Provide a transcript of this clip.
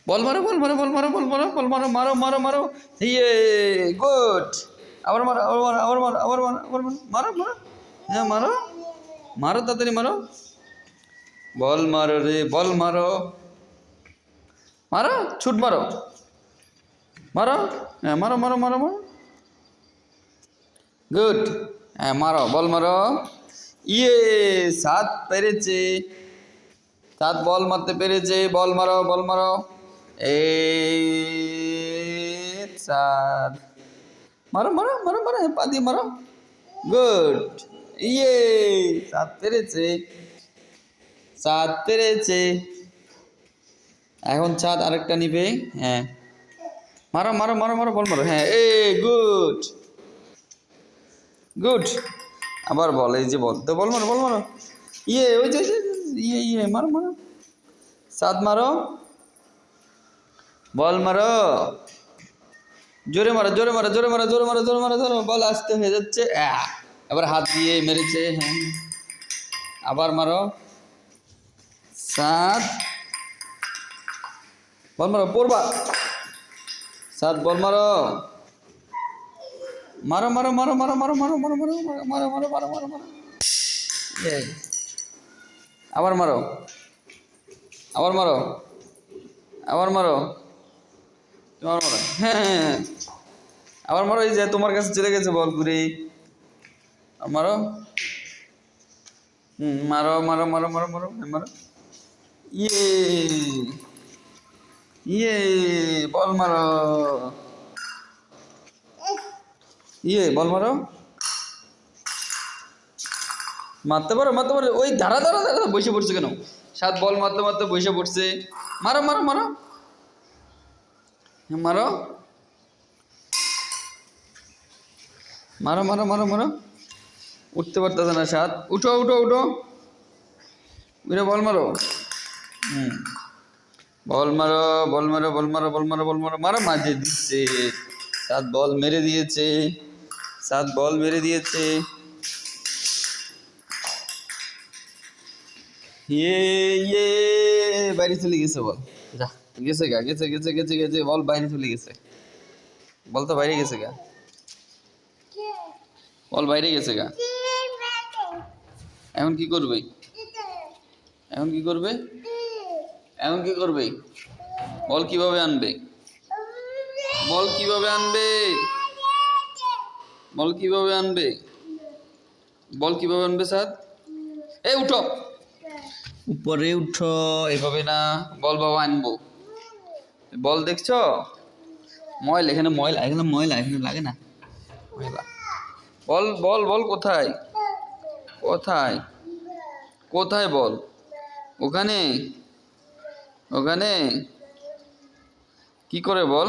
বল মারো বল মারো বল মারো বল মারো বল মারো মারো মারো মারো ইয়ে গুড আবার মারো আবার মারো আবার মারো আবার মারো আবার মারো মারো মারো হ্যাঁ মারো মারো তাড়াতাড়ি মারো বল মারো রে বল মারো মারো ছুট মারো মারো হ্যাঁ মারো মারো মারো মারো গুড হ্যাঁ মারো বল মারো ইয়ে 7 পেরেছে 7 বল মারতে পেরেছে বল মারো এই 4 মারো মারো মারো মারো পা দিয়ে মারো গুড ইয়ে 7 পেরেছে 7 পেরেছে এখন 7 আরেকটা নিবে হ্যাঁ মারো মারো মারো মারো বল মারো হ্যাঁ এই গুড গুড আবার বল এই যে বল তো বল মারো ইয়ে ওই যে ইয়ে মারো মারো 7 মারো বল মারো জোরে মারো জোরে মারো জোরে মারো জোরে মারো জোরে মারো জোরে বল আসতে হয়ে যাচ্ছে আবার হাত দিয়ে মেরেছে হ্যাঁ আবার মারো 7 বল মারো পড়বা 7 বল মারো মারো মারো মারো মারো মারো মারো মারো মারো মারো মারো মারো মারো মারো আবার মারো আবার মারো আবার মারো তোমার মারো হ্যাঁ আবার মারো এই যে তোমার কাছে চলে গেছে বল ঘুরে মারো মারো মারো মারো মারো মারো মারো ইয়ে ইয়ে বল মারো ইয়ে বল মারো মারতে পারো ওই ধারা ধারা ধারা বসে পড়ছে কেন 7 বল মারতে মারতে বসে পড়ছে মারো মারো মারো মারো মারো মারো মারো মারো উঠতে পারতেছে না 7 উঠো উঠো উঠো উঠে বল মারো বল মারো বল মারো বল মারো বল মারো বল মারো মারো মাঝে দিচ্ছে 7 বল মেরে দিয়েছে 7 বল মেরে দিয়েছে ইয়ে ইয়ে বাইরে চলে গেছে বল যা গেছে গা গেছে গেছে গেছে গেছে বল বাইরে চলে গেছে বল তো বাইরে গেছে গা বল বাইরে গেছে গা এখন কি করবে এখন কি করবে এখন কি করবে বল কিভাবে আনবে বল কিভাবে আনবে বল কিভাবে আনবে বল কিভাবে আনবে 7 এই উঠো উপরে উঠো এভাবে না বল বাবা আনবো বল দেখছো ময়লা এখানে লাগে না ময়লা বল বল বল কোথায় কোথায় কোথায় বল ওখানে ওখানে কি করে বল